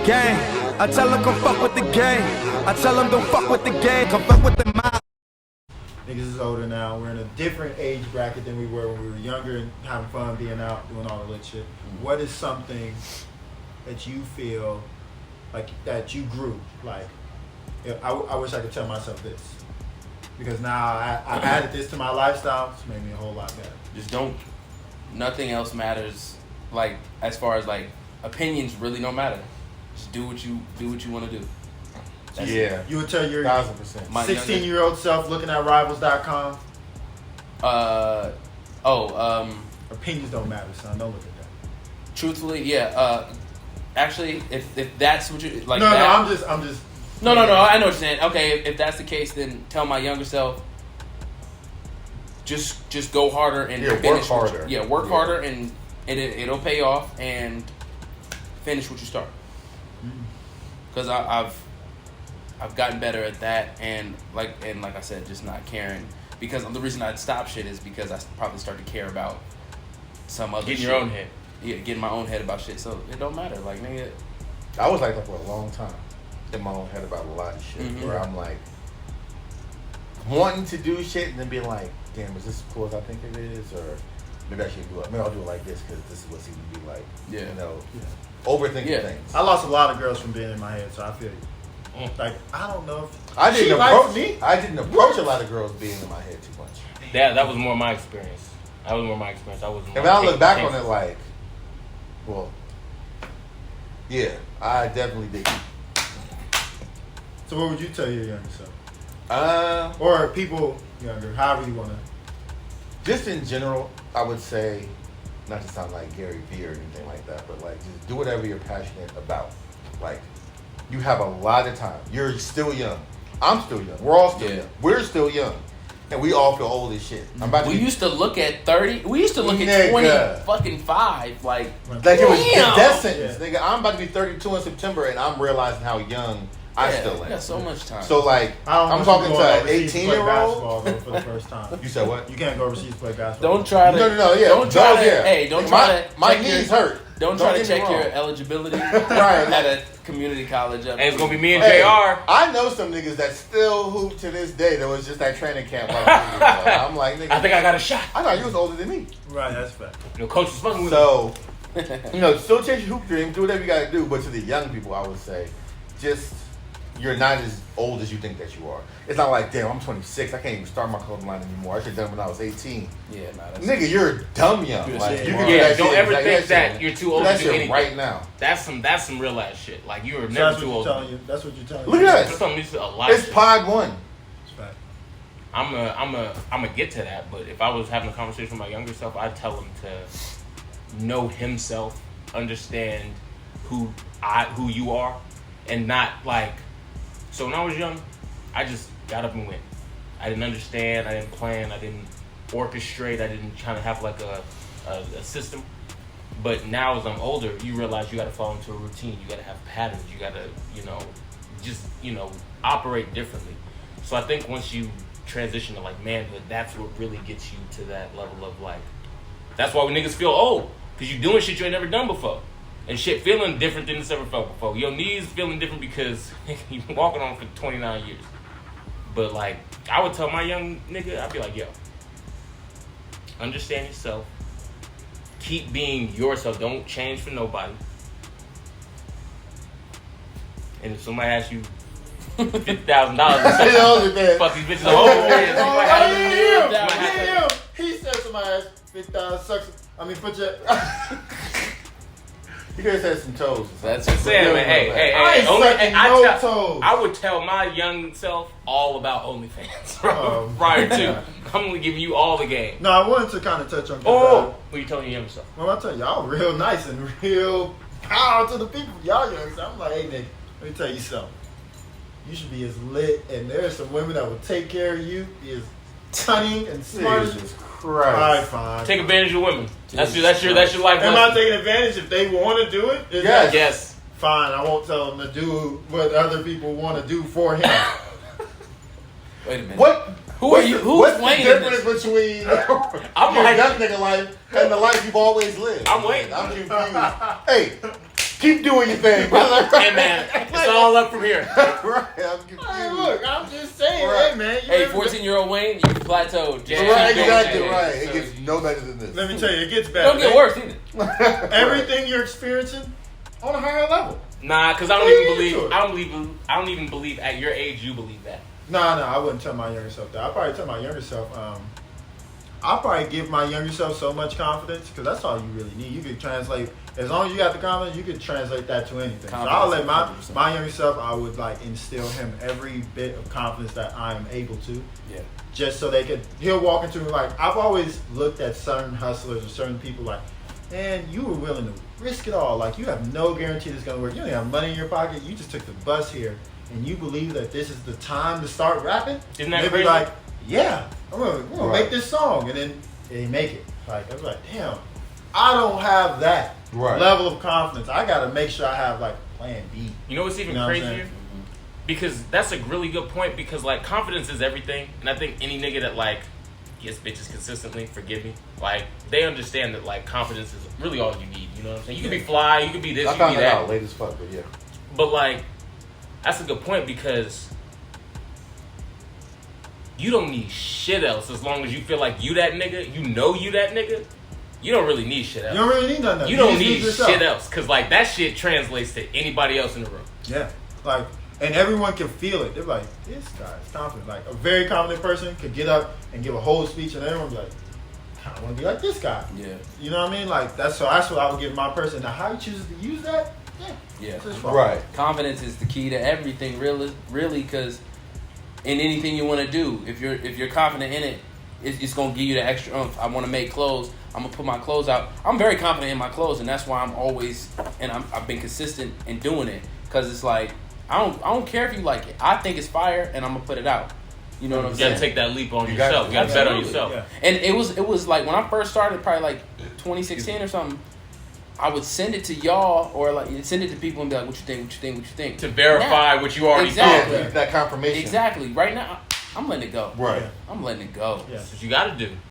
gang. I tell them come fuck with the gang. I tell them don't fuck with the gang. Come fuck with the mob. Niggas is older now. We're in a different age bracket than we were when we were younger and having fun, being out, doing all the lit shit. What is something that you feel like that you grew? Like, I wish I could tell myself this. Because now I added this to my lifestyle. It's made me a whole lot better. Just don't. Nothing else matters. Like as far as like opinions really don't matter. Just do what you want to do. That's it. You would tell your 1,000%. 16-year-old self looking at Rivals.com. Opinions don't matter, son. Don't look at that. Truthfully, yeah. Actually, if that's what you like, no, I'm just. No. I know what you're saying. Okay, if that's the case, then tell my younger self. Just go harder and finish. Work harder. Work harder and it'll pay off and finish what you start. Because I've gotten better at that and like I said, just not caring. Because the reason I'd stop shit is because I probably started to care about some other shit. Getting your own head. Yeah, getting my own head about shit. So it don't matter. Like, nigga. I was like that for a long time. In my own head about a lot of shit. Mm-hmm. Where I'm like, wanting to do shit and then being like, damn, is this as cool as I think it is? Or maybe I should do it. Maybe I'll do it like this because this is what seems to be like. Yeah. You know, overthinking things. I lost a lot of girls from being in my head, so I feel you. Like, I don't know if I didn't approach me. I didn't approach a lot of girls being in my head too much. That was more my experience. I was more. And when I look back on it, like, well, yeah, I definitely did. So what would you tell your younger self? Or people younger, however you want to. Just in general, I would say, not to sound like Gary Vee or anything like that, but like just do whatever you're passionate about. Like, you have a lot of time. You're still young. I'm still young. We're all still young. We're still young. And we all feel old as shit. We used to look at 30. We used to look at 20 fucking 5. Like it was death sentence. Nigga, I'm about to be 32 in September and I'm realizing how young I still am. You got so much time. So like, I'm talking to an 18-year-old. For the first time. You said what? You can't go overseas to play basketball. Don't try to. No, yeah. Don't try to. Yeah. Hey, don't try to. My knees hurt. Don't try to check your eligibility right. at a community college. And it's gonna be me and JR. I know some niggas that still hoop to this day. That was just that training camp. I'm like, nigga, I think I got a shot. I thought you was older than me. Right, that's fact. Coach was fucking with me. So, still chase your hoop dream. Do whatever you gotta do. But to the young people, I would say, just. You're not as old as you think that you are. It's not like, damn, I'm 26. I can't even start my clothing line anymore. I should have done it when I was 18. Yeah, nigga, you're dumb young. Like, you can do that don't shit ever think that you're too old to do anything right now. That's some real ass shit. Like, you are never too old. That's what you're telling me. Look at that. It's pod 1. It's fact. I'm a get to that, but if I was having a conversation with my younger self, I'd tell him to know himself, understand who you are, and not like. So when I was young, I just got up and went. I didn't understand. I didn't plan. I didn't orchestrate. I didn't try to have like a system. But now as I'm older, you realize you got to fall into a routine. You got to have patterns. You got to, just operate differently. So I think once you transition to like manhood, that's what really gets you to that level of like. That's why when niggas feel old, because you're doing shit you ain't never done before. And shit feeling different than it's ever felt before. Your knees feeling different because you've been walking on for 29 years. But like, I would tell my young nigga, I'd be like, yo, understand yourself. Keep being yourself. Don't change for nobody. And if somebody asks you $50,000, fuck these bitches the whole way. He said somebody asked $50,000 put your... You guys had some toes. That's what I'm saying, man. Hey. I would tell my young self all about OnlyFans prior to. I'm only giving you all the game. No, I wanted to kind of touch on. What are you telling your younger self? Well, I tell y'all real nice and real power to the people. Y'all young. So I'm like, hey, nigga, let me tell you something. You should be as lit, and there's some women that will take care of you, be as cunning and smart as you. Christ. All right, fine. Take advantage of women. That's your life. Am I taking advantage if they want to do it? Yes. Fine. I won't tell them to do what other people want to do for him. Wait a minute. What's the difference between your young nigga life and the life you've always lived? I'm waiting. I'm confused. Hey, Keep doing your thing, brother. Hey man, it's all up from here. Right, I'm confused. Hey, look, I'm just saying, Right. hey man. Hey, 14-year-old Wayne, you plateaued. Just Yeah. keep doing Exactly it. right. It So- gets no better than this. Let me tell you, it gets It better. don't get worse either. Everything you're experiencing on a higher level. Nah, because I don't Yeah, even to believe. it. I don't even believe at your age you believe that. No, I wouldn't tell my younger self that. I'd probably tell my younger self, I'll probably give my younger self so much confidence because that's all you really need. You could translate, as long as you got the confidence, you could translate that to anything. So I'll let Confidence, 100%. my younger self, I would like instill him every bit of confidence that I am able to. Yeah. Just so he'll walk into like, I've always looked at certain hustlers or certain people like, man, you were willing to risk it all. Like, you have no guarantee this is going to work. You don't have money in your pocket. You just took the bus here and you believe that this is the time to start rapping? Isn't that They'd be crazy? like, yeah, we're gonna Right. make this song. And then they make it. Like, I was like, damn, I don't have that Right. level of confidence. I got to make sure I have like plan B. You know what's even You know what I'm crazier? saying? Because that's a really good point. Because like confidence is everything, and I think any nigga that like gets bitches consistently, forgive me, like they understand that like confidence is really all you need. You know what I'm saying? You can be fly, you can be this, I you can found be that that. out late as fuck, but yeah. But like, that's a good point because you don't need shit else as long as you feel like you that nigga. You know you that nigga. You don't really need shit else. You don't really need nothing. You don't just need yourself. shit else because like that shit translates to anybody else in the room. Yeah, like, and everyone can feel it. They're like, this guy's confident. Like, a very confident person could get up and give a whole speech, and everyone be like, I want to be like this guy. Yeah. You know what I mean? Like, that's what I would give my person. Now, how he chooses to use that, Yeah. that's his fault. Right. Confidence is the key to everything, really, because in anything you want to do, if you're confident in it, it's gonna give you the extra oomph. I want to make clothes. I'm gonna put my clothes out. I'm very confident in my clothes, and that's why I'm always I've been consistent in doing it because it's like I don't care if you like it. I think it's fire, and I'm gonna put it out. You know what I'm You saying? gotta take that leap on You got yourself. to. You gotta bet on Absolutely, yourself. Yeah. And it was like when I first started, probably like 2016 or something. I would send it to y'all or like send it to people and be like, "What you think? What you think? What you think?" To verify Now- what you already Exactly. thought. Yeah, that confirmation. Exactly. Right now, I'm letting it go. Right. Yeah. I'm letting it go. Yeah. That's what you gotta do.